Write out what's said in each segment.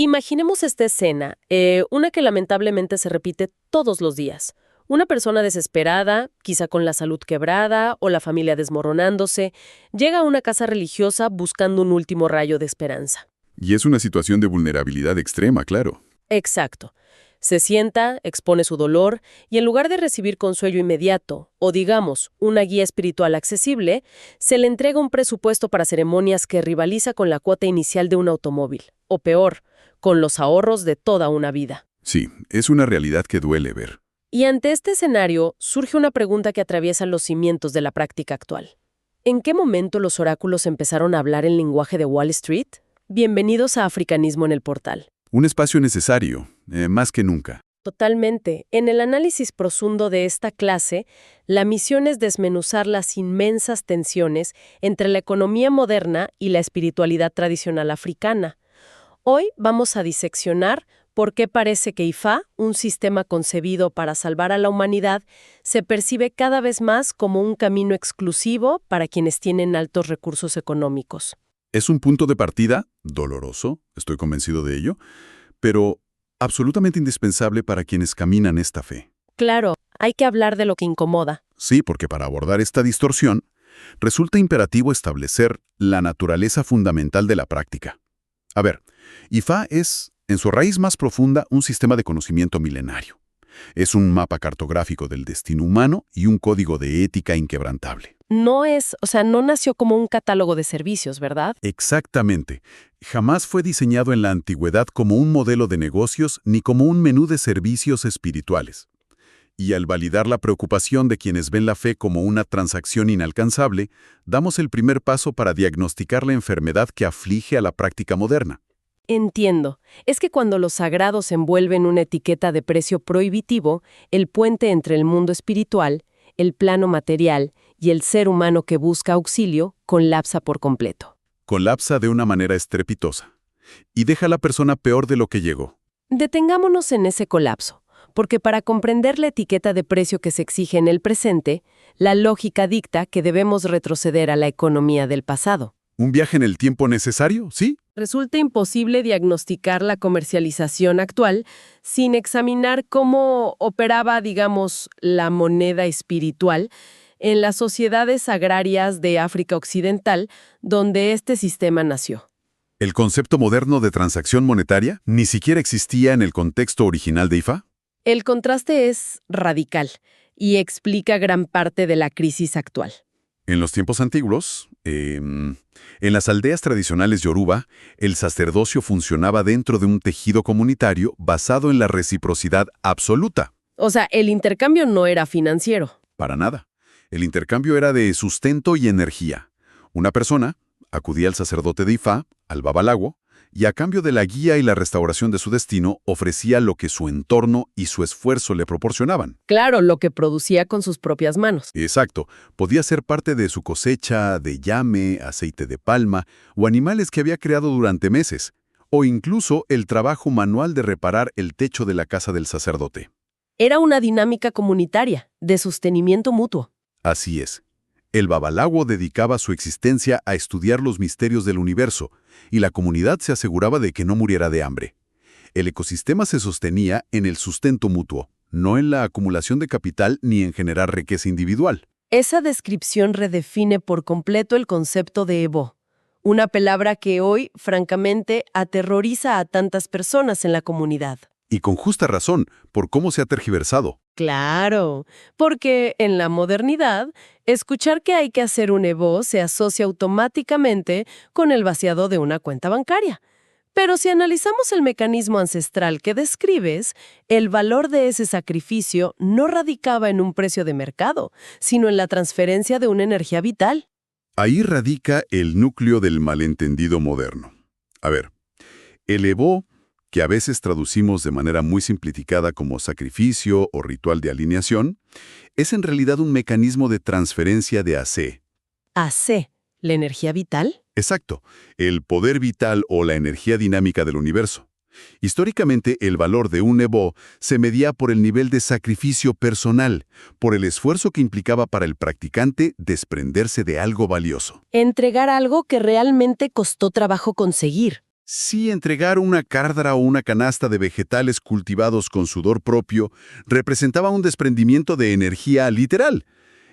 Imaginemos esta escena, una que lamentablemente se repite todos los días. Una persona desesperada, quizá con la salud quebrada o la familia desmoronándose, llega a una casa religiosa buscando un último rayo de esperanza. Y es una situación de vulnerabilidad extrema, claro. Exacto. Se sienta, expone su dolor y en lugar de recibir consuelo inmediato, o digamos, una guía espiritual accesible, se le entrega un presupuesto para ceremonias que rivaliza con la cuota inicial de un automóvil, o peor, con los ahorros de toda una vida. Sí, es una realidad que duele ver. Y ante este escenario surge una pregunta que atraviesa los cimientos de la práctica actual. ¿En qué momento los oráculos empezaron a hablar el lenguaje de Wall Street? Bienvenidos a Africanismo en el Portal. Un espacio necesario, más que nunca. Totalmente. En el análisis profundo de esta clase, la misión es desmenuzar las inmensas tensiones entre la economía moderna y la espiritualidad tradicional africana. Hoy vamos a diseccionar por qué parece que IFA, un sistema concebido para salvar a la humanidad, se percibe cada vez más como un camino exclusivo para quienes tienen altos recursos económicos. Es un punto de partida doloroso, estoy convencido de ello, pero absolutamente indispensable para quienes caminan esta fe. Claro, hay que hablar de lo que incomoda. Sí, porque para abordar esta distorsión, resulta imperativo establecer la naturaleza fundamental de la práctica. A ver, IFA es, en su raíz más profunda, un sistema de conocimiento milenario. Es un mapa cartográfico del destino humano y un código de ética inquebrantable. No nació como un catálogo de servicios, ¿verdad? Exactamente. Jamás fue diseñado en la antigüedad como un modelo de negocios ni como un menú de servicios espirituales. Y al validar la preocupación de quienes ven la fe como una transacción inalcanzable, damos el primer paso para diagnosticar la enfermedad que aflige a la práctica moderna. Entiendo. Es que cuando los sagrados envuelven una etiqueta de precio prohibitivo, el puente entre el mundo espiritual, el plano material y el ser humano que busca auxilio colapsa por completo. Colapsa de una manera estrepitosa. Y deja a la persona peor de lo que llegó. Detengámonos en ese colapso, porque para comprender la etiqueta de precio que se exige en el presente, la lógica dicta que debemos retroceder a la economía del pasado. ¿Un viaje en el tiempo necesario? ¿Sí? Resulta imposible diagnosticar la comercialización actual sin examinar cómo operaba, digamos, la moneda espiritual en las sociedades agrarias de África Occidental, donde este sistema nació. ¿El concepto moderno de transacción monetaria ni siquiera existía en el contexto original de IFA? El contraste es radical y explica gran parte de la crisis actual. En los tiempos antiguos, en las aldeas tradicionales yoruba, el sacerdocio funcionaba dentro de un tejido comunitario basado en la reciprocidad absoluta. O sea, el intercambio no era financiero. Para nada. El intercambio era de sustento y energía. Una persona acudía al sacerdote de Ifá, al babalawo, y a cambio de la guía y la restauración de su destino, ofrecía lo que su entorno y su esfuerzo le proporcionaban. Claro, lo que producía con sus propias manos. Exacto. Podía ser parte de su cosecha de llame, aceite de palma o animales que había creado durante meses, o incluso el trabajo manual de reparar el techo de la casa del sacerdote. Era una dinámica comunitaria, de sostenimiento mutuo. Así es. El babalawo dedicaba su existencia a estudiar los misterios del universo, y la comunidad se aseguraba de que no muriera de hambre. El ecosistema se sostenía en el sustento mutuo, no en la acumulación de capital ni en generar riqueza individual. Esa descripción redefine por completo el concepto de Ebo, una palabra que hoy, francamente, aterroriza a tantas personas en la comunidad. Y con justa razón, por cómo se ha tergiversado. Claro, porque en la modernidad, escuchar que hay que hacer un Ebo se asocia automáticamente con el vaciado de una cuenta bancaria. Pero si analizamos el mecanismo ancestral que describes, el valor de ese sacrificio no radicaba en un precio de mercado, sino en la transferencia de una energía vital. Ahí radica el núcleo del malentendido moderno. A ver, el Evo, que a veces traducimos de manera muy simplificada como sacrificio o ritual de alineación, es en realidad un mecanismo de transferencia de AC. AC, ¿la energía vital? Exacto, el poder vital o la energía dinámica del universo. Históricamente, el valor de un Evo se medía por el nivel de sacrificio personal, por el esfuerzo que implicaba para el practicante desprenderse de algo valioso. Entregar algo que realmente costó trabajo conseguir. Si entregar una cárdara o una canasta de vegetales cultivados con sudor propio representaba un desprendimiento de energía literal.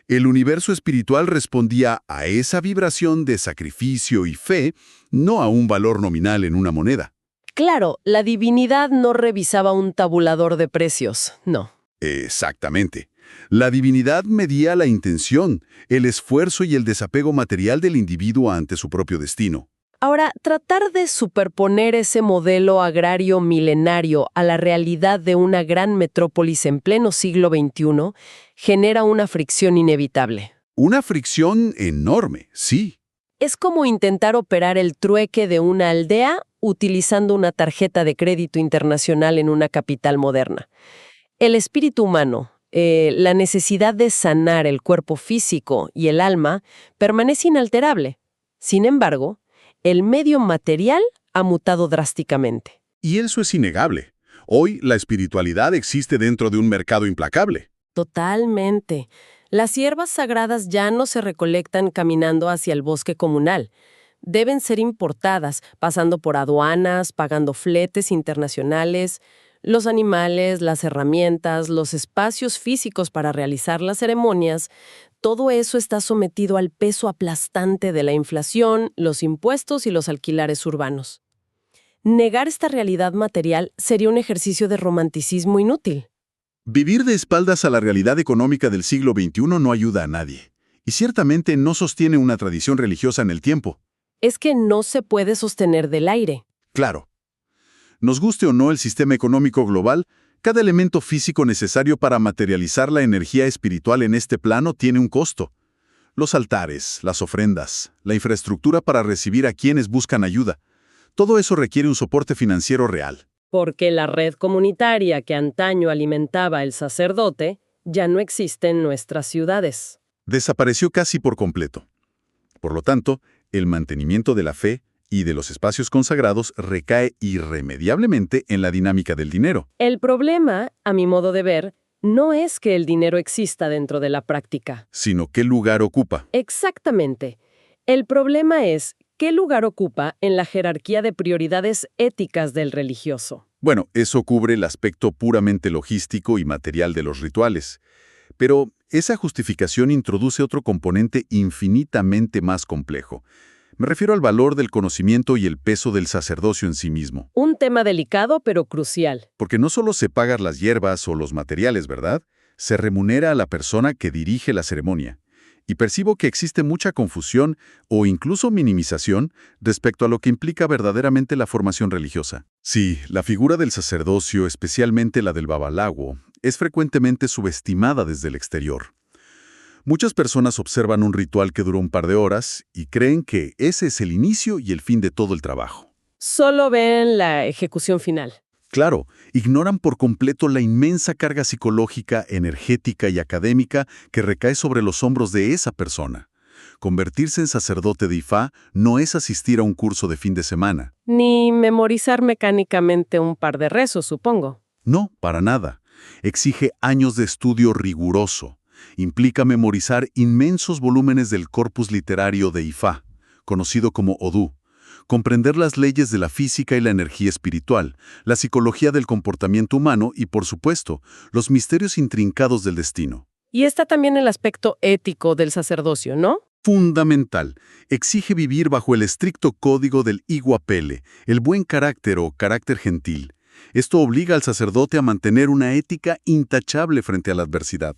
El universo espiritual respondía a esa vibración de sacrificio y fe, no a un valor nominal en una moneda. Claro, la divinidad no revisaba un tabulador de precios, no. Exactamente. La divinidad medía la intención, el esfuerzo y el desapego material del individuo ante su propio destino. Ahora, tratar de superponer ese modelo agrario milenario a la realidad de una gran metrópolis en pleno siglo XXI genera una fricción inevitable. Una fricción enorme, sí. Es como intentar operar el trueque de una aldea utilizando una tarjeta de crédito internacional en una capital moderna. El espíritu humano, la necesidad de sanar el cuerpo físico y el alma, permanece inalterable. Sin embargo, el medio material ha mutado drásticamente. Y eso es innegable. Hoy la espiritualidad existe dentro de un mercado implacable. Totalmente. Las hierbas sagradas ya no se recolectan caminando hacia el bosque comunal. Deben ser importadas, pasando por aduanas, pagando fletes internacionales. Los animales, las herramientas, los espacios físicos para realizar las ceremonias, todo eso está sometido al peso aplastante de la inflación, los impuestos y los alquileres urbanos. Negar esta realidad material sería un ejercicio de romanticismo inútil. Vivir de espaldas a la realidad económica del siglo XXI no ayuda a nadie. Y ciertamente no sostiene una tradición religiosa en el tiempo. Es que no se puede sostener del aire. Claro. Nos guste o no el sistema económico global, cada elemento físico necesario para materializar la energía espiritual en este plano tiene un costo. Los altares, las ofrendas, la infraestructura para recibir a quienes buscan ayuda. Todo eso requiere un soporte financiero real. Porque la red comunitaria que antaño alimentaba el sacerdote ya no existe en nuestras ciudades. Desapareció casi por completo. Por lo tanto, el mantenimiento de la fe y de los espacios consagrados recae irremediablemente en la dinámica del dinero. El problema, a mi modo de ver, no es que el dinero exista dentro de la práctica. Sino qué lugar ocupa. Exactamente. El problema es qué lugar ocupa en la jerarquía de prioridades éticas del religioso. Bueno, eso cubre el aspecto puramente logístico y material de los rituales. Pero esa justificación introduce otro componente infinitamente más complejo. Me refiero al valor del conocimiento y el peso del sacerdocio en sí mismo. Un tema delicado pero crucial. Porque no solo se pagan las hierbas o los materiales, ¿verdad? Se remunera a la persona que dirige la ceremonia. Y percibo que existe mucha confusión o incluso minimización respecto a lo que implica verdaderamente la formación religiosa. Sí, la figura del sacerdocio, especialmente la del babalawo, es frecuentemente subestimada desde el exterior. Muchas personas observan un ritual que dura un par de horas y creen que ese es el inicio y el fin de todo el trabajo. Solo ven la ejecución final. Claro, ignoran por completo la inmensa carga psicológica, energética y académica que recae sobre los hombros de esa persona. Convertirse en sacerdote de Ifá no es asistir a un curso de fin de semana. Ni memorizar mecánicamente un par de rezos, supongo. No, para nada. Exige años de estudio riguroso. Implica memorizar inmensos volúmenes del corpus literario de Ifá, conocido como Odú. Comprender las leyes de la física y la energía espiritual, la psicología del comportamiento humano y, por supuesto, los misterios intrincados del destino. Y está también el aspecto ético del sacerdocio, ¿no? Fundamental. Exige vivir bajo el estricto código del iguapele, el buen carácter o carácter gentil. Esto obliga al sacerdote a mantener una ética intachable frente a la adversidad.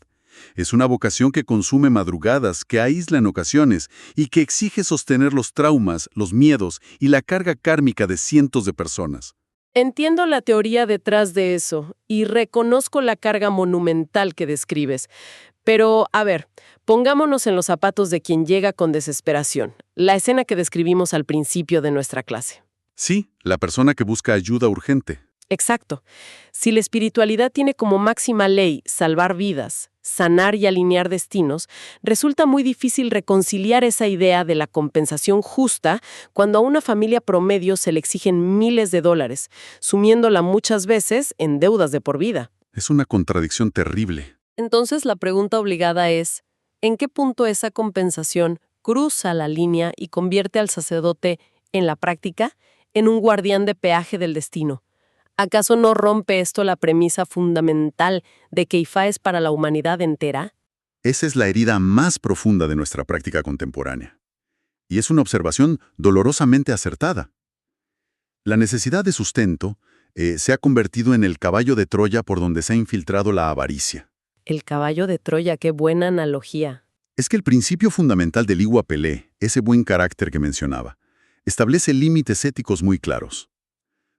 Es una vocación que consume madrugadas, que aísla en ocasiones y que exige sostener los traumas, los miedos y la carga kármica de cientos de personas. Entiendo la teoría detrás de eso y reconozco la carga monumental que describes. Pero, a ver, pongámonos en los zapatos de quien llega con desesperación, la escena que describimos al principio de nuestra clase. Sí, la persona que busca ayuda urgente. Exacto. Si la espiritualidad tiene como máxima ley salvar vidas, sanar y alinear destinos, resulta muy difícil reconciliar esa idea de la compensación justa cuando a una familia promedio se le exigen miles de dólares, sumiéndola muchas veces en deudas de por vida. Es una contradicción terrible. Entonces la pregunta obligada es, ¿en qué punto esa compensación cruza la línea y convierte al sacerdote, en la práctica, en un guardián de peaje del destino. ¿Acaso no rompe esto la premisa fundamental de que Ifá es para la humanidad entera? Esa es la herida más profunda de nuestra práctica contemporánea. Y es una observación dolorosamente acertada. La necesidad de sustento se ha convertido en el caballo de Troya por donde se ha infiltrado la avaricia. El caballo de Troya, qué buena analogía. Es que el principio fundamental del Igua Pelé, ese buen carácter que mencionaba, establece límites éticos muy claros.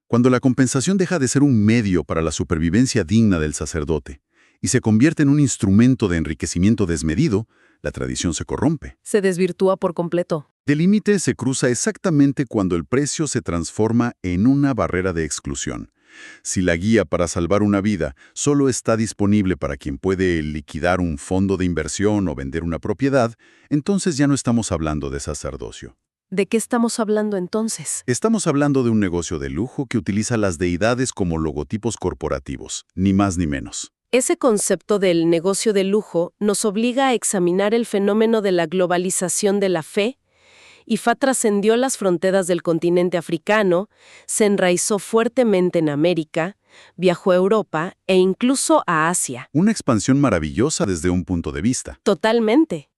Cuando la compensación deja de ser un medio para la supervivencia digna del sacerdote y se convierte en un instrumento de enriquecimiento desmedido, la tradición se corrompe. Se desvirtúa por completo. El límite se cruza exactamente cuando el precio se transforma en una barrera de exclusión. Si la guía para salvar una vida solo está disponible para quien puede liquidar un fondo de inversión o vender una propiedad, entonces ya no estamos hablando de sacerdocio. ¿De qué estamos hablando entonces? Estamos hablando de un negocio de lujo que utiliza las deidades como logotipos corporativos, ni más ni menos. Ese concepto del negocio de lujo nos obliga a examinar el fenómeno de la globalización de la fe. Ifá trascendió las fronteras del continente africano, se enraizó fuertemente en América, viajó a Europa e incluso a Asia. Una expansión maravillosa desde un punto de vista. Totalmente.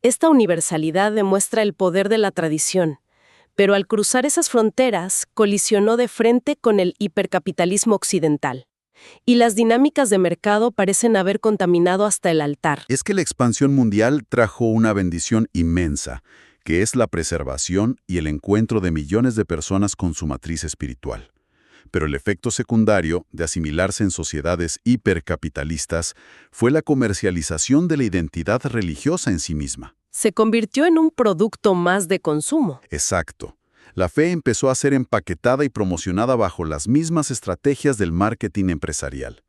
Esta universalidad demuestra el poder de la tradición, pero al cruzar esas fronteras, colisionó de frente con el hipercapitalismo occidental. Y las dinámicas de mercado parecen haber contaminado hasta el altar. Es que la expansión mundial trajo una bendición inmensa, que es la preservación y el encuentro de millones de personas con su matriz espiritual. Pero el efecto secundario de asimilarse en sociedades hipercapitalistas fue la comercialización de la identidad religiosa en sí misma. Se convirtió en un producto más de consumo. Exacto. La fe empezó a ser empaquetada y promocionada bajo las mismas estrategias del marketing empresarial.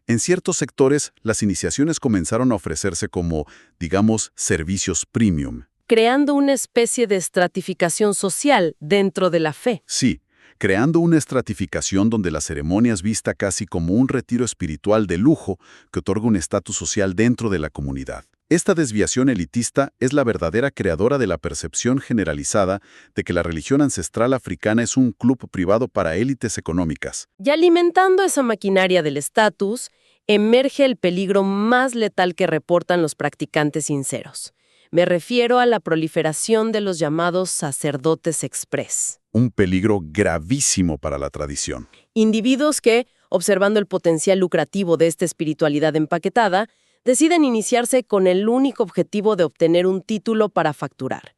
En ciertos sectores, las iniciaciones comenzaron a ofrecerse como, digamos, servicios premium. Creando una especie de estratificación social dentro de la fe. Sí, creando una estratificación donde la ceremonia es vista casi como un retiro espiritual de lujo que otorga un estatus social dentro de la comunidad. Esta desviación elitista es la verdadera creadora de la percepción generalizada de que la religión ancestral africana es un club privado para élites económicas. Y alimentando esa maquinaria del estatus, emerge el peligro más letal que reportan los practicantes sinceros. Me refiero a la proliferación de los llamados sacerdotes express. Un peligro gravísimo para la tradición. Individuos que, observando el potencial lucrativo de esta espiritualidad empaquetada, deciden iniciarse con el único objetivo de obtener un título para facturar.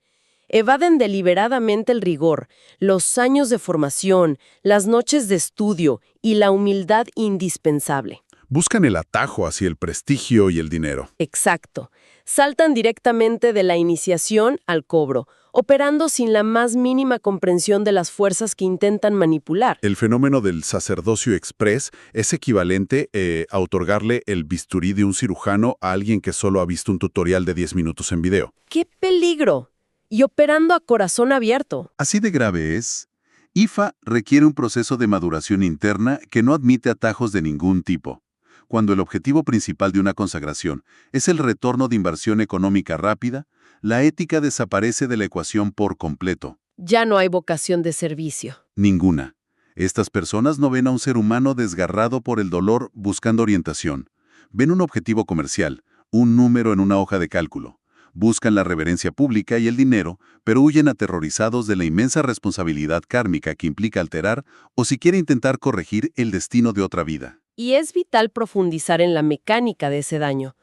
Evaden deliberadamente el rigor, los años de formación, las noches de estudio y la humildad indispensable. Buscan el atajo hacia el prestigio y el dinero. Exacto. Saltan directamente de la iniciación al cobro, operando sin la más mínima comprensión de las fuerzas que intentan manipular. El fenómeno del sacerdocio express es equivalente a otorgarle el bisturí de un cirujano a alguien que solo ha visto un tutorial de 10 minutos en video. ¡Qué peligro! Y operando a corazón abierto. Así de grave es. IFA requiere un proceso de maduración interna que no admite atajos de ningún tipo. Cuando el objetivo principal de una consagración es el retorno de inversión económica rápida, la ética desaparece de la ecuación por completo. Ya no hay vocación de servicio. Ninguna. Estas personas no ven a un ser humano desgarrado por el dolor buscando orientación. Ven un objetivo comercial, un número en una hoja de cálculo. Buscan la reverencia pública y el dinero, pero huyen aterrorizados de la inmensa responsabilidad kármica que implica alterar o siquiera intentar corregir el destino de otra vida. Y es vital profundizar en la mecánica de ese daño,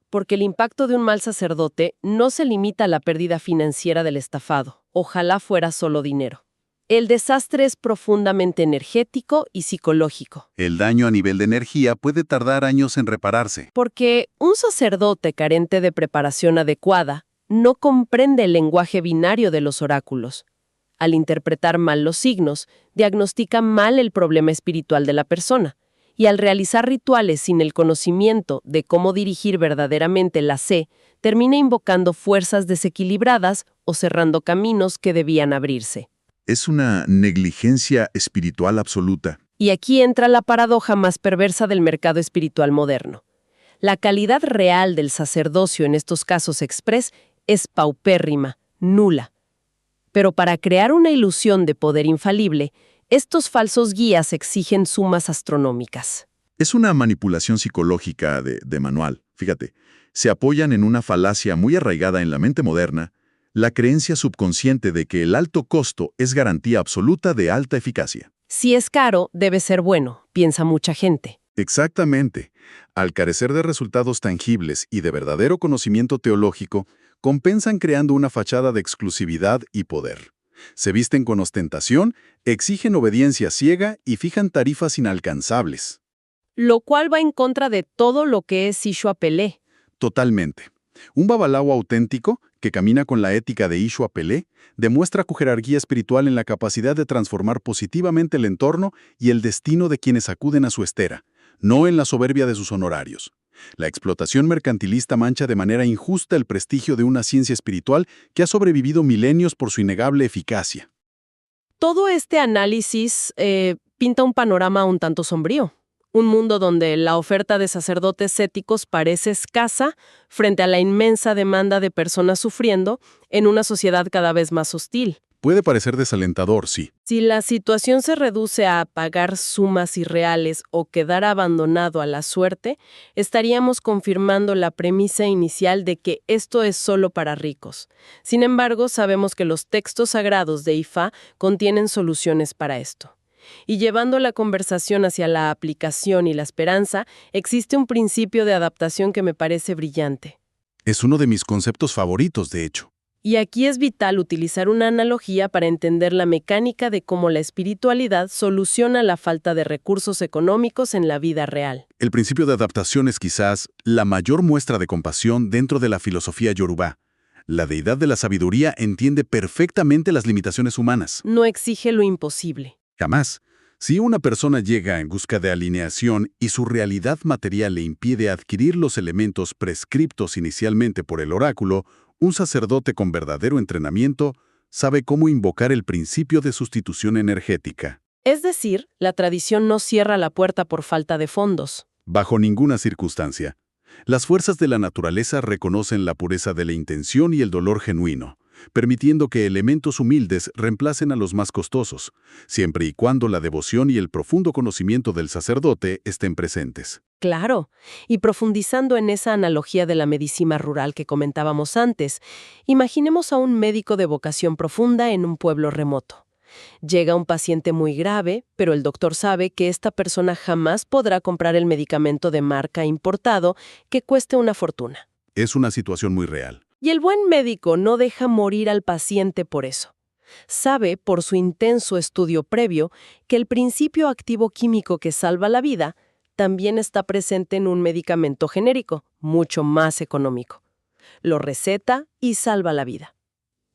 porque el impacto de un mal sacerdote no se limita a la pérdida financiera del estafado. Ojalá fuera solo dinero. El desastre es profundamente energético y psicológico. El daño a nivel de energía puede tardar años en repararse. Porque un sacerdote carente de preparación adecuada no comprende el lenguaje binario de los oráculos. Al interpretar mal los signos, diagnostica mal el problema espiritual de la persona. Y al realizar rituales sin el conocimiento de cómo dirigir verdaderamente la C, termina invocando fuerzas desequilibradas o cerrando caminos que debían abrirse. Es una negligencia espiritual absoluta. Y aquí entra la paradoja más perversa del mercado espiritual moderno. La calidad real del sacerdocio en estos casos express es paupérrima, nula. Pero para crear una ilusión de poder infalible, estos falsos guías exigen sumas astronómicas. Es una manipulación psicológica de manual. Fíjate, se apoyan en una falacia muy arraigada en la mente moderna, la creencia subconsciente de que el alto costo es garantía absoluta de alta eficacia. Si es caro, debe ser bueno, piensa mucha gente. Exactamente. Al carecer de resultados tangibles y de verdadero conocimiento teológico, compensan creando una fachada de exclusividad y poder. Se visten con ostentación, exigen obediencia ciega y fijan tarifas inalcanzables. Lo cual va en contra de todo lo que es Ishua Pelé. Totalmente. Un babalao auténtico, que camina con la ética de Ishua Pelé, demuestra su jerarquía espiritual en la capacidad de transformar positivamente el entorno y el destino de quienes acuden a su estera, no en la soberbia de sus honorarios. La explotación mercantilista mancha de manera injusta el prestigio de una ciencia espiritual que ha sobrevivido milenios por su innegable eficacia. Todo este análisis pinta un panorama un tanto sombrío. Un mundo donde la oferta de sacerdotes éticos parece escasa frente a la inmensa demanda de personas sufriendo en una sociedad cada vez más hostil. Puede parecer desalentador, sí. Si la situación se reduce a pagar sumas irreales o quedar abandonado a la suerte, estaríamos confirmando la premisa inicial de que esto es solo para ricos. Sin embargo, sabemos que los textos sagrados de Ifá contienen soluciones para esto. Y llevando la conversación hacia la aplicación y la esperanza, existe un principio de adaptación que me parece brillante. Es uno de mis conceptos favoritos, de hecho. Y aquí es vital utilizar una analogía para entender la mecánica de cómo la espiritualidad soluciona la falta de recursos económicos en la vida real. El principio de adaptación es quizás la mayor muestra de compasión dentro de la filosofía yorubá. La deidad de la sabiduría entiende perfectamente las limitaciones humanas. No exige lo imposible. Jamás. Si una persona llega en busca de alineación y su realidad material le impide adquirir los elementos prescriptos inicialmente por el oráculo, un sacerdote con verdadero entrenamiento sabe cómo invocar el principio de sustitución energética. Es decir, la tradición no cierra la puerta por falta de fondos. Bajo ninguna circunstancia. Las fuerzas de la naturaleza reconocen la pureza de la intención y el dolor genuino, permitiendo que elementos humildes reemplacen a los más costosos, siempre y cuando la devoción y el profundo conocimiento del sacerdote estén presentes. Claro, y profundizando en esa analogía de la medicina rural que comentábamos antes, imaginemos a un médico de vocación profunda en un pueblo remoto. Llega un paciente muy grave, pero el doctor sabe que esta persona jamás podrá comprar el medicamento de marca importado que cueste una fortuna. Es una situación muy real. Y el buen médico no deja morir al paciente por eso. Sabe, por su intenso estudio previo, que el principio activo químico que salva la vida también está presente en un medicamento genérico, mucho más económico. Lo receta y salva la vida.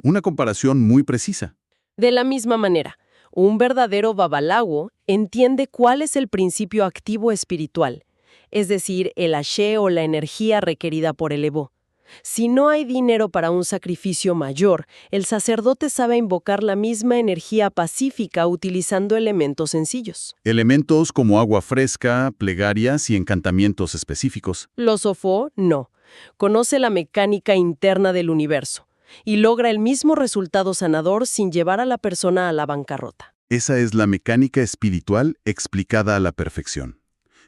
Una comparación muy precisa. De la misma manera, un verdadero babalawo entiende cuál es el principio activo espiritual, es decir, el Ashe o la energía requerida por el Evo. Si no hay dinero para un sacrificio mayor, el sacerdote sabe invocar la misma energía pacífica utilizando elementos sencillos. Elementos como agua fresca, plegarias y encantamientos específicos. Los Ofo, no. Conoce la mecánica interna del universo y logra el mismo resultado sanador sin llevar a la persona a la bancarrota. Esa es la mecánica espiritual explicada a la perfección.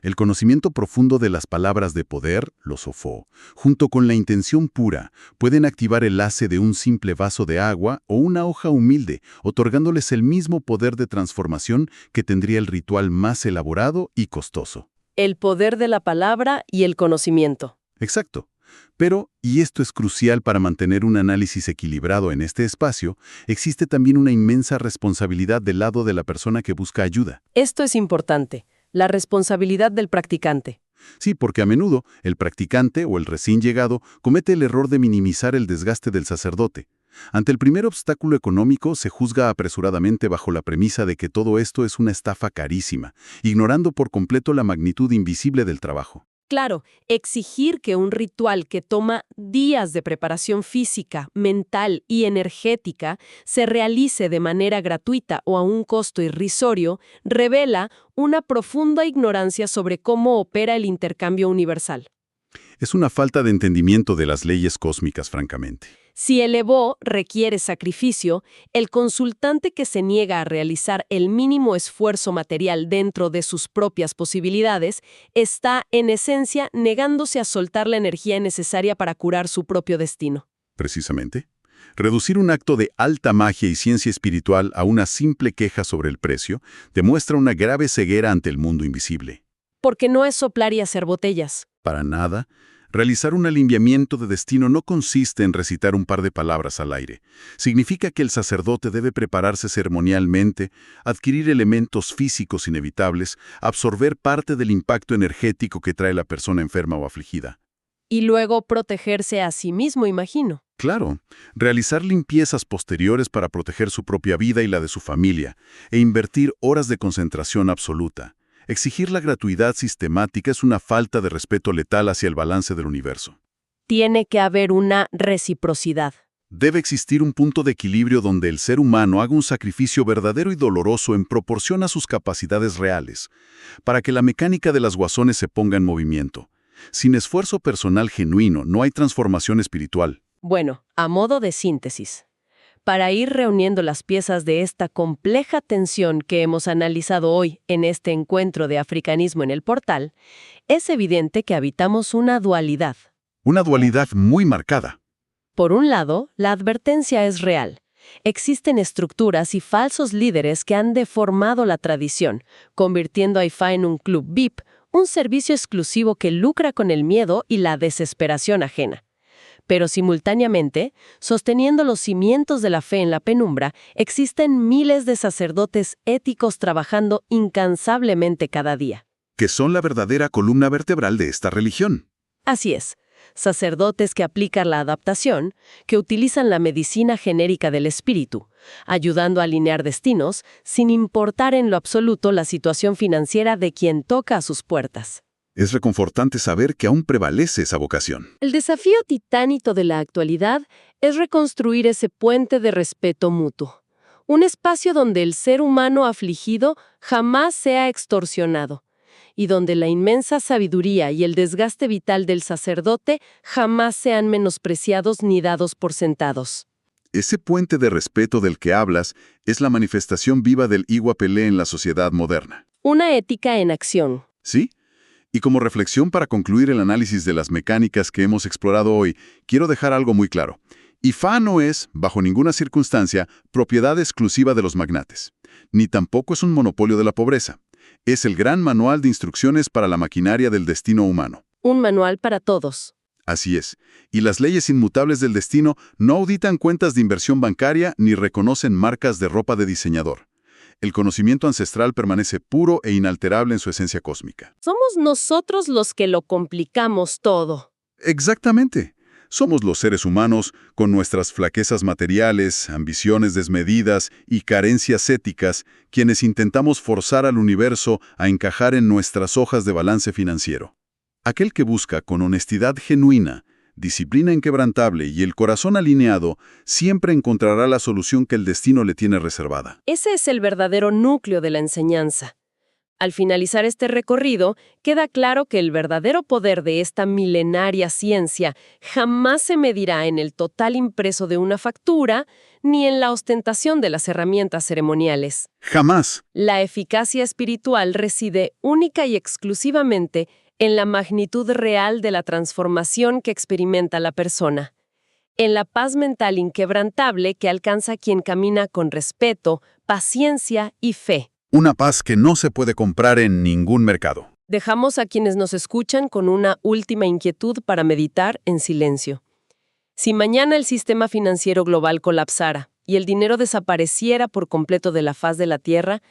El conocimiento profundo de las palabras de poder, los Ofo, junto con la intención pura, pueden activar el hace de un simple vaso de agua o una hoja humilde, otorgándoles el mismo poder de transformación que tendría el ritual más elaborado y costoso. El poder de la palabra y el conocimiento. Exacto. Pero, y esto es crucial para mantener un análisis equilibrado en este espacio, existe también una inmensa responsabilidad del lado de la persona que busca ayuda. Esto es importante. La responsabilidad del practicante. Sí, porque a menudo el practicante o el recién llegado comete el error de minimizar el desgaste del sacerdote. Ante el primer obstáculo económico se juzga apresuradamente bajo la premisa de que todo esto es una estafa carísima, ignorando por completo la magnitud invisible del trabajo. Claro, exigir que un ritual que toma días de preparación física, mental y energética se realice de manera gratuita o a un costo irrisorio revela una profunda ignorancia sobre cómo opera el intercambio universal. Es una falta de entendimiento de las leyes cósmicas, francamente. Si el Evo requiere sacrificio, el consultante que se niega a realizar el mínimo esfuerzo material dentro de sus propias posibilidades está, en esencia, negándose a soltar la energía necesaria para curar su propio destino. Precisamente. Reducir un acto de alta magia y ciencia espiritual a una simple queja sobre el precio demuestra una grave ceguera ante el mundo invisible. Porque no es soplar y hacer botellas. Para nada, realizar un alineamiento de destino no consiste en recitar un par de palabras al aire. Significa que el sacerdote debe prepararse ceremonialmente, adquirir elementos físicos inevitables, absorber parte del impacto energético que trae la persona enferma o afligida. Y luego protegerse a sí mismo, imagino. Claro, realizar limpiezas posteriores para proteger su propia vida y la de su familia, e invertir horas de concentración absoluta. Exigir la gratuidad sistemática es una falta de respeto letal hacia el balance del universo. Tiene que haber una reciprocidad. Debe existir un punto de equilibrio donde el ser humano haga un sacrificio verdadero y doloroso en proporción a sus capacidades reales, para que la mecánica de las guasones se ponga en movimiento. Sin esfuerzo personal genuino no hay transformación espiritual. Bueno, a modo de síntesis, para ir reuniendo las piezas de esta compleja tensión que hemos analizado hoy en este encuentro de africanismo en el portal, es evidente que habitamos una dualidad. Una dualidad muy marcada. Por un lado, la advertencia es real. Existen estructuras y falsos líderes que han deformado la tradición, convirtiendo a IFA en un club VIP, un servicio exclusivo que lucra con el miedo y la desesperación ajena. Pero simultáneamente, sosteniendo los cimientos de la fe en la penumbra, existen miles de sacerdotes éticos trabajando incansablemente cada día. Que son la verdadera columna vertebral de esta religión. Así es, sacerdotes que aplican la adaptación, que utilizan la medicina genérica del espíritu, ayudando a alinear destinos sin importar en lo absoluto la situación financiera de quien toca a sus puertas. Es reconfortante saber que aún prevalece esa vocación. El desafío titánico de la actualidad es reconstruir ese puente de respeto mutuo, un espacio donde el ser humano afligido jamás sea extorsionado, y donde la inmensa sabiduría y el desgaste vital del sacerdote jamás sean menospreciados ni dados por sentados. Ese puente de respeto del que hablas es la manifestación viva del Iwa Pelé en la sociedad moderna. Una ética en acción. ¿Sí? Y como reflexión para concluir el análisis de las mecánicas que hemos explorado hoy, quiero dejar algo muy claro. IFA no es, bajo ninguna circunstancia, propiedad exclusiva de los magnates, ni tampoco es un monopolio de la pobreza. Es el gran manual de instrucciones para la maquinaria del destino humano. Un manual para todos. Así es. Y las leyes inmutables del destino no auditan cuentas de inversión bancaria ni reconocen marcas de ropa de diseñador. El conocimiento ancestral permanece puro e inalterable en su esencia cósmica. Somos nosotros los que lo complicamos todo. Exactamente. Somos los seres humanos, con nuestras flaquezas materiales, ambiciones desmedidas y carencias éticas, quienes intentamos forzar al universo a encajar en nuestras hojas de balance financiero. Aquel que busca con honestidad genuina, disciplina inquebrantable y el corazón alineado, siempre encontrará la solución que el destino le tiene reservada. Ese es el verdadero núcleo de la enseñanza. Al finalizar este recorrido, queda claro que el verdadero poder de esta milenaria ciencia jamás se medirá en el total impreso de una factura, ni en la ostentación de las herramientas ceremoniales. Jamás. La eficacia espiritual reside única y exclusivamente en la magnitud real de la transformación que experimenta la persona, en la paz mental inquebrantable que alcanza quien camina con respeto, paciencia y fe. Una paz que no se puede comprar en ningún mercado. Dejamos a quienes nos escuchan con una última inquietud para meditar en silencio. Si mañana el sistema financiero global colapsara y el dinero desapareciera por completo de la faz de la Tierra,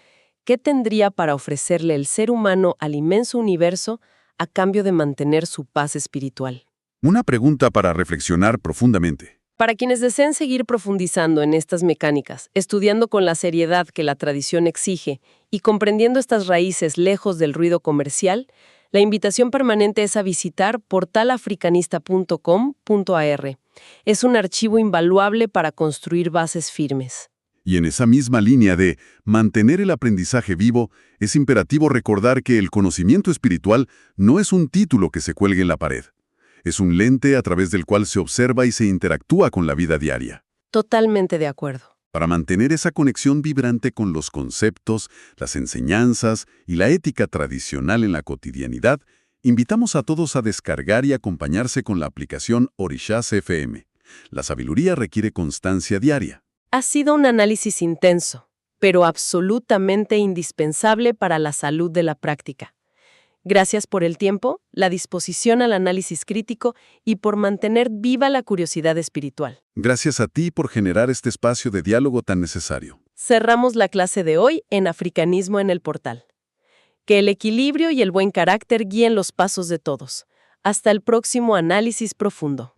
¿qué tendría para ofrecerle el ser humano al inmenso universo a cambio de mantener su paz espiritual? Una pregunta para reflexionar profundamente. Para quienes deseen seguir profundizando en estas mecánicas, estudiando con la seriedad que la tradición exige y comprendiendo estas raíces lejos del ruido comercial, la invitación permanente es a visitar portalafricanista.com.ar. Es un archivo invaluable para construir bases firmes. Y en esa misma línea de mantener el aprendizaje vivo, es imperativo recordar que el conocimiento espiritual no es un título que se cuelgue en la pared. Es un lente a través del cual se observa y se interactúa con la vida diaria. Totalmente de acuerdo. Para mantener esa conexión vibrante con los conceptos, las enseñanzas y la ética tradicional en la cotidianidad, invitamos a todos a descargar y acompañarse con la aplicación Orishas FM. La sabiduría requiere constancia diaria. Ha sido un análisis intenso, pero absolutamente indispensable para la salud de la práctica. Gracias por el tiempo, la disposición al análisis crítico y por mantener viva la curiosidad espiritual. Gracias a ti por generar este espacio de diálogo tan necesario. Cerramos la clase de hoy en Africanismo en el Portal. Que el equilibrio y el buen carácter guíen los pasos de todos. Hasta el próximo análisis profundo.